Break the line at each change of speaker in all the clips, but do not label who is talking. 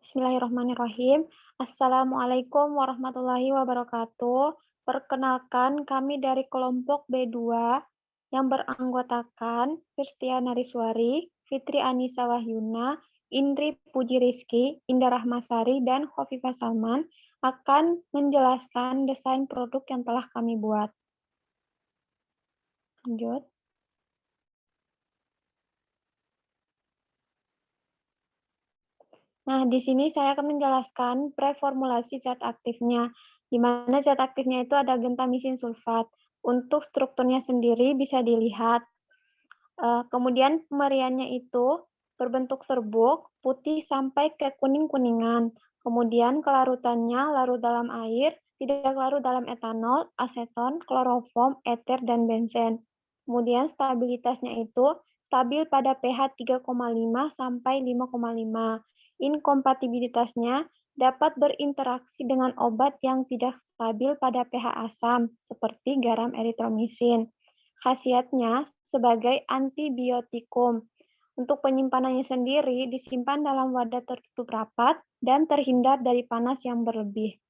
Bismillahirrahmanirrahim. Assalamualaikum warahmatullahi wabarakatuh. Perkenalkan, kami dari kelompok B2 yang beranggotakan Firstia Nariswari, Fitri Anissa Wahyuna, Indri Puji Rizky, Indah Rahmasari, dan Khofifah Salman akan menjelaskan desain produk yang telah kami buat. Lanjut. Nah, di sini saya akan menjelaskan preformulasi zat aktifnya, di mana zat aktifnya itu ada gentamisin sulfat. Untuk strukturnya sendiri bisa dilihat. Kemudian pemeriannya itu berbentuk serbuk, putih sampai ke kuning-kuningan. Kemudian kelarutannya larut dalam air, tidak larut dalam etanol, aseton, kloroform, eter, dan benzen. Kemudian stabilitasnya itu stabil pada pH 3,5 sampai 5,5. Inkompatibilitasnya dapat berinteraksi dengan obat yang tidak stabil pada pH asam, seperti garam eritromisin. Khasiatnya sebagai antibiotikum. Untuk penyimpanannya sendiri disimpan dalam wadah tertutup rapat dan terhindar dari panas yang berlebih.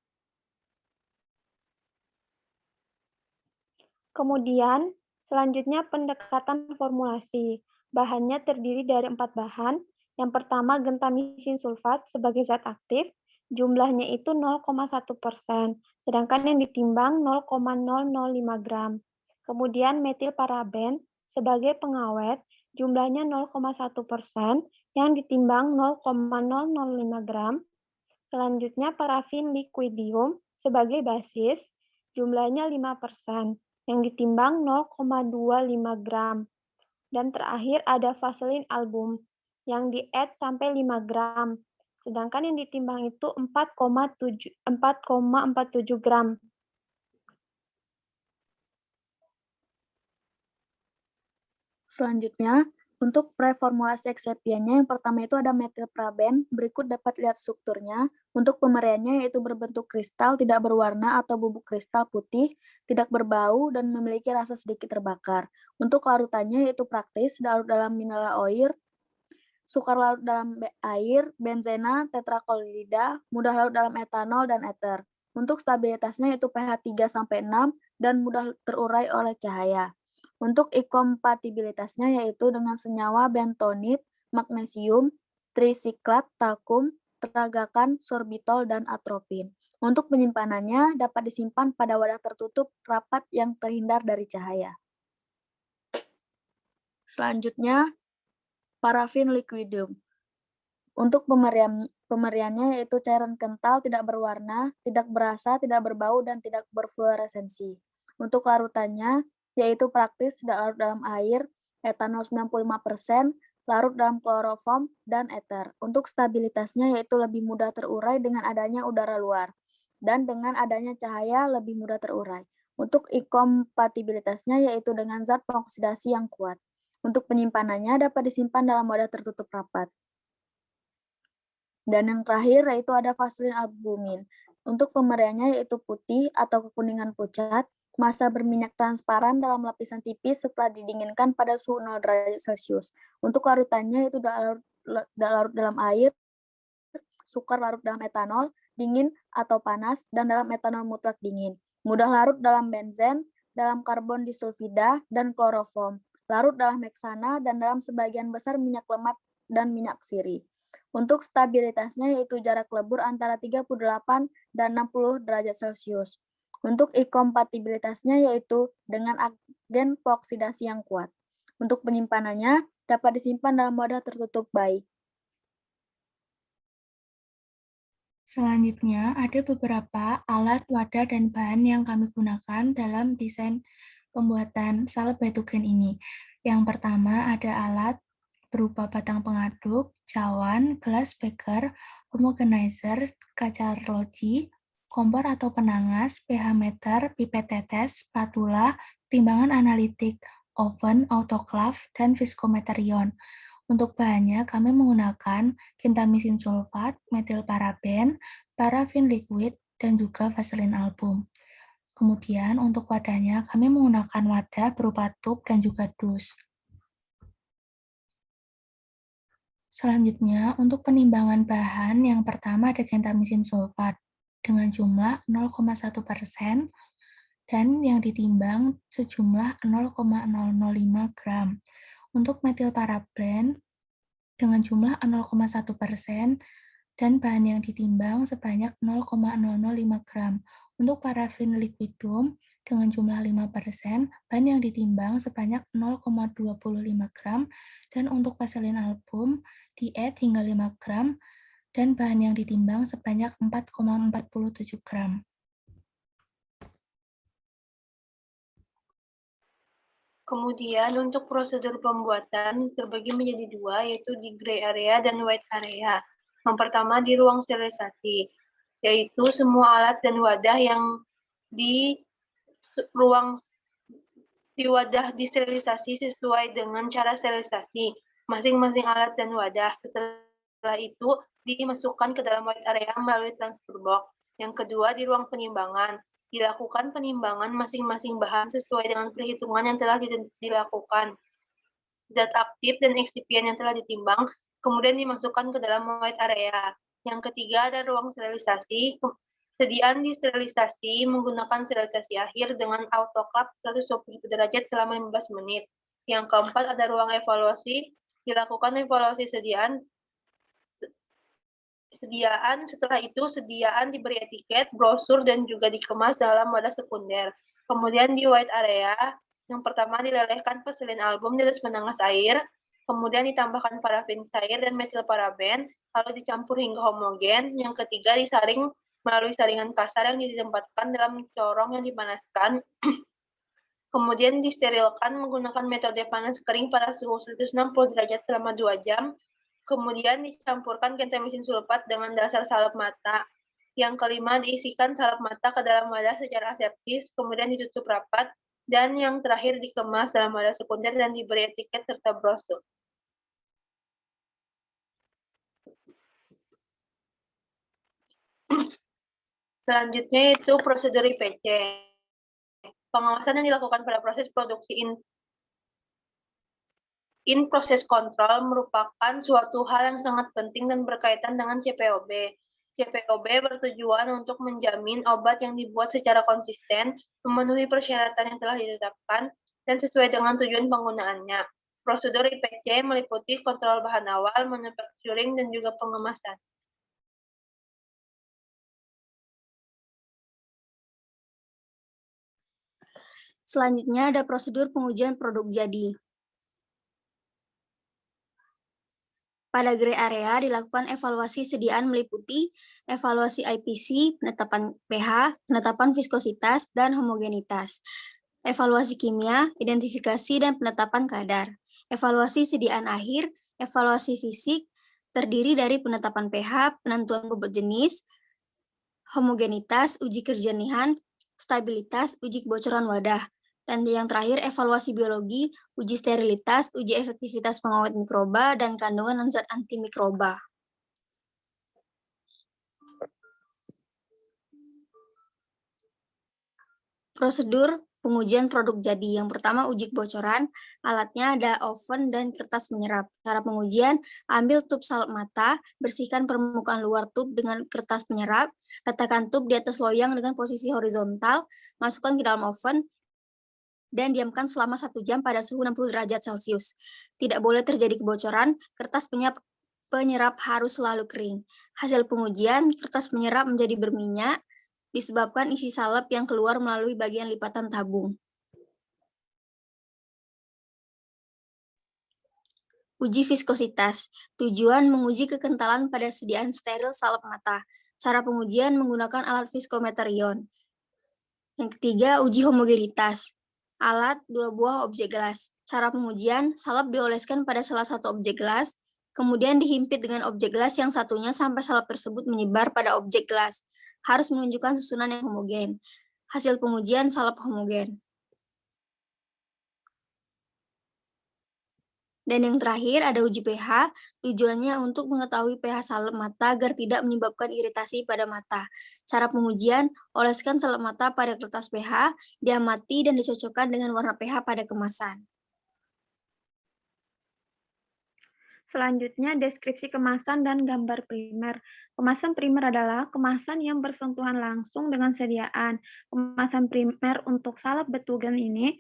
Kemudian, selanjutnya pendekatan formulasi. Bahannya terdiri dari 4 bahan. Yang pertama, gentamisin sulfat sebagai zat aktif, jumlahnya itu 0,1%, sedangkan yang ditimbang 0,005 gram. Kemudian metil paraben sebagai pengawet, jumlahnya 0,1%, yang ditimbang 0,005 gram. Selanjutnya parafin liquidium sebagai basis, jumlahnya 5%, yang ditimbang 0,25 gram. Dan terakhir ada vaselin album, yang di-add sampai 5 gram. Sedangkan yang ditimbang itu 4,47 gram.
Selanjutnya, untuk preformulasi eksepiennya, yang pertama itu ada metilpraben, berikut dapat lihat strukturnya. Untuk pemeriannya yaitu berbentuk kristal, tidak berwarna atau bubuk kristal putih, tidak berbau, dan memiliki rasa sedikit terbakar. Untuk larutannya yaitu praktis, larut dalam mineral oil, sukar larut dalam air, benzena, tetraklorida, mudah larut dalam etanol, dan eter. Untuk stabilitasnya yaitu pH 3-6 dan mudah terurai oleh cahaya. Untuk inkompatibilitasnya yaitu dengan senyawa bentonit, magnesium, trisiklat, takum, teragakan, sorbitol, dan atropin. Untuk penyimpanannya dapat disimpan pada wadah tertutup rapat yang terhindar dari cahaya. Selanjutnya, parafin liquidium. Untuk pemeriannya yaitu cairan kental, tidak berwarna, tidak berasa, tidak berbau, dan tidak berfluoresensi. Untuk larutannya yaitu praktis, tidak larut dalam air, etanol 95%, larut dalam kloroform, dan eter. Untuk stabilitasnya yaitu lebih mudah terurai dengan adanya udara luar, dan dengan adanya cahaya lebih mudah terurai. Untuk inkompatibilitasnya yaitu dengan zat pengoksidasi yang kuat. Untuk penyimpanannya dapat disimpan dalam wadah tertutup rapat. Dan yang terakhir yaitu ada vaselin albumin. Untuk pemeriannya yaitu putih atau kekuningan pucat, massa berminyak transparan dalam lapisan tipis setelah didinginkan pada suhu 0 derajat Celcius. Untuk larutannya yaitu larut dalam air, sukar larut dalam etanol, dingin atau panas, dan dalam etanol mutlak dingin. Mudah larut dalam benzen, dalam karbon disulfida, dan kloroform. Larut dalam heksana, dan dalam sebagian besar minyak lemak dan minyak sirih. Untuk stabilitasnya yaitu jarak lebur antara 38 dan 60 derajat Celcius. Untuk inkompatibilitasnya yaitu dengan agen pengoksidasi yang kuat. Untuk penyimpanannya dapat disimpan dalam wadah tertutup baik.
Selanjutnya, ada beberapa alat, wadah, dan bahan yang kami gunakan dalam desain pembuatan sal betogen ini. Yang pertama ada alat berupa batang pengaduk, cawan, gelas beker, homogenizer, kaca arloji, kompor atau penangas, pH meter, pipet tetes, spatula, timbangan analitik, oven, autoclave, dan viskometerion. Untuk bahannya, kami menggunakan gentamisin sulfat, metil paraben, parafin liquid, dan juga vaselin album. Kemudian untuk wadahnya, kami menggunakan wadah berupa tub dan juga dus. Selanjutnya, untuk penimbangan bahan, yang pertama ada gentamisin sulfat dengan jumlah 0,1% dan yang ditimbang sejumlah 0,005 gram. Untuk metilparaben dengan jumlah 0,1% dan bahan yang ditimbang sebanyak 0,005 gram. Untuk parafin liquidum dengan jumlah 5%, bahan yang ditimbang sebanyak 0,25 gram, dan untuk vaselin album diet hingga 5 gram, dan bahan yang ditimbang sebanyak 4,47 gram.
Kemudian untuk prosedur pembuatan terbagi menjadi dua, yaitu di gray area dan white area. Yang pertama di ruang sterilisasi, yaitu semua alat dan wadah yang di wadah disterilisasi sesuai dengan cara sterilisasi masing-masing alat dan wadah. Setelah itu dimasukkan ke dalam white area melalui transfer box. Yang kedua di ruang penimbangan, dilakukan penimbangan masing-masing bahan sesuai dengan perhitungan yang telah dilakukan. Zat aktif dan eksipien yang telah ditimbang kemudian dimasukkan ke dalam white area. Yang ketiga ada ruang sterilisasi. Sediaan disterilisasi menggunakan sterilisasi akhir dengan autoclave 120 derajat selama 15 menit. Yang keempat ada ruang evaluasi. Dilakukan evaluasi sediaan. Setelah itu sediaan diberi etiket, brosur, dan juga dikemas dalam wadah sekunder. Kemudian di white area, yang pertama dilelehkan vaselin album di atas penanas air, kemudian ditambahkan parafin cair dan metilparaben, lalu dicampur hingga homogen. Yang ketiga disaring melalui saringan kasar yang ditempatkan dalam corong yang dipanaskan. Kemudian disterilkan menggunakan metode panas kering pada suhu 160 derajat selama 2 jam. Kemudian dicampurkan gentamisin sulfat dengan dasar salep mata. Yang kelima, diisikan salep mata ke dalam wadah secara aseptis, kemudian ditutup rapat. Dan yang terakhir dikemas dalam wadah sekunder dan diberi etiket serta brosur. Selanjutnya itu prosedur IPC. Pengawasan yang dilakukan pada proses produksi in-process control merupakan suatu hal yang sangat penting dan berkaitan dengan CPOB. CPOB bertujuan untuk menjamin obat yang dibuat secara konsisten, memenuhi persyaratan yang telah ditetapkan, dan sesuai dengan tujuan penggunaannya. Prosedur IPC meliputi kontrol bahan awal, manufacturing, dan juga pengemasan.
Selanjutnya ada prosedur pengujian produk jadi. Pada gray area dilakukan evaluasi sediaan meliputi evaluasi IPC, penetapan pH, penetapan viskositas, dan homogenitas. Evaluasi kimia, identifikasi, dan penetapan kadar. Evaluasi sediaan akhir, evaluasi fisik, terdiri dari penetapan pH, penentuan bobot jenis, homogenitas, uji kejernihan, stabilitas, uji kebocoran wadah. Dan yang terakhir, evaluasi biologi, uji sterilitas, uji efektivitas pengawet mikroba, dan kandungan zat antimikroba. Prosedur pengujian produk jadi. Yang pertama, uji kebocoran. Alatnya ada oven dan kertas menyerap. Cara pengujian, ambil tub salep mata, bersihkan permukaan luar tub dengan kertas penyerap, letakkan tub di atas loyang dengan posisi horizontal, masukkan ke dalam oven, dan diamkan selama 1 jam pada suhu 60 derajat Celcius. Tidak boleh terjadi kebocoran, kertas penyerap harus selalu kering. Hasil pengujian, kertas penyerap menjadi berminyak, disebabkan isi salep yang keluar melalui bagian lipatan tabung. Uji viskositas. Tujuan menguji kekentalan pada sediaan steril salep mata. Cara pengujian menggunakan alat viskometer ion. Yang ketiga, uji homogenitas. Alat 2 buah objek gelas. Cara pengujian, salep dioleskan pada salah satu objek gelas, kemudian dihimpit dengan objek gelas yang satunya sampai salep tersebut menyebar pada objek gelas. Harus menunjukkan susunan yang homogen. Hasil pengujian salep homogen. Dan yang terakhir ada uji pH, tujuannya untuk mengetahui pH salep mata agar tidak menyebabkan iritasi pada mata. Cara pengujian, oleskan salep mata pada kertas pH, diamati dan dicocokkan dengan warna pH pada kemasan.
Selanjutnya, deskripsi kemasan dan gambar primer. Kemasan primer adalah kemasan yang bersentuhan langsung dengan sediaan. Kemasan primer untuk salep Bethune ini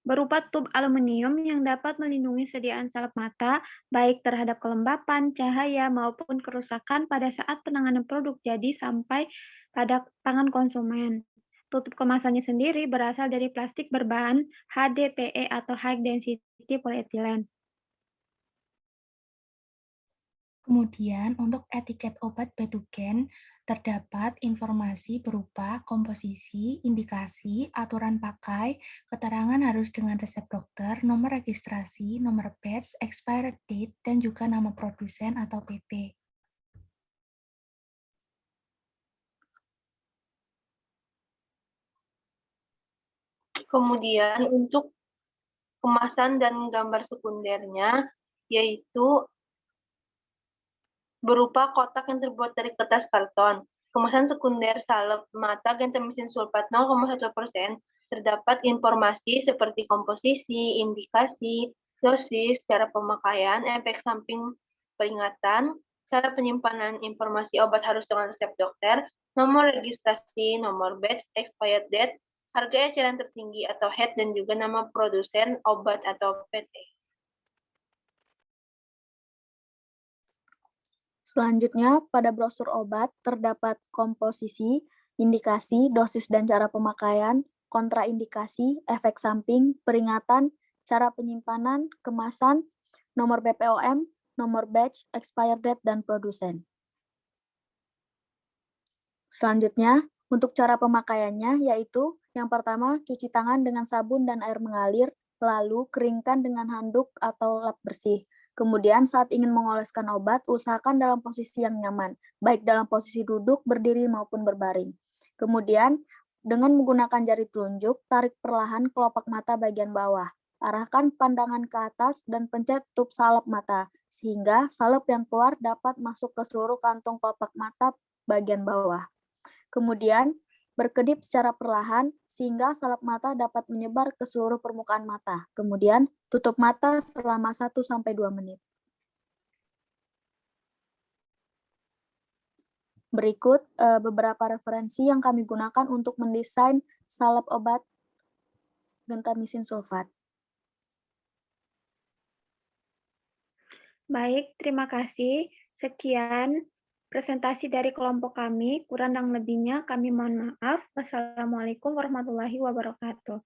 berupa tub aluminium yang dapat melindungi sediaan salep mata, baik terhadap kelembapan, cahaya, maupun kerusakan pada saat penanganan produk jadi sampai pada tangan konsumen. Tutup kemasannya sendiri berasal dari plastik berbahan HDPE atau High Density Polyethylene.
Kemudian, untuk etiket obat Bethune terdapat informasi berupa komposisi, indikasi, aturan pakai, keterangan harus dengan resep dokter, nomor registrasi, nomor batch, expired date, dan juga nama produsen atau PT.
Kemudian untuk kemasan dan gambar sekundernya, yaitu berupa kotak yang terbuat dari kertas karton. Kemasan sekunder salep mata gentamisin sulfat 0,1%, terdapat informasi seperti komposisi, indikasi, dosis, cara pemakaian, efek samping peringatan, cara penyimpanan informasi obat harus dengan resep dokter, nomor registrasi, nomor batch, expired date, harga eceran tertinggi atau head, dan juga nama produsen obat atau PT.
Selanjutnya, pada brosur obat terdapat komposisi, indikasi, dosis dan cara pemakaian, kontraindikasi, efek samping, peringatan, cara penyimpanan, kemasan, nomor BPOM, nomor batch, expired date, dan produsen. Selanjutnya, untuk cara pemakaiannya yaitu yang pertama, cuci tangan dengan sabun dan air mengalir, lalu keringkan dengan handuk atau lap bersih. Kemudian saat ingin mengoleskan obat, usahakan dalam posisi yang nyaman, baik dalam posisi duduk, berdiri, maupun berbaring. Kemudian, dengan menggunakan jari telunjuk, tarik perlahan kelopak mata bagian bawah. Arahkan pandangan ke atas dan pencet tub salep mata, sehingga salep yang keluar dapat masuk ke seluruh kantong kelopak mata bagian bawah. Kemudian, berkedip secara perlahan sehingga salep mata dapat menyebar ke seluruh permukaan mata. Kemudian, tutup mata selama 1-2 menit. Berikut beberapa referensi yang kami gunakan untuk mendesain salep obat gentamisin sulfat.
Baik, terima kasih. Sekian presentasi dari kelompok kami. Kurang dan lebihnya kami mohon maaf. Wassalamualaikum warahmatullahi wabarakatuh.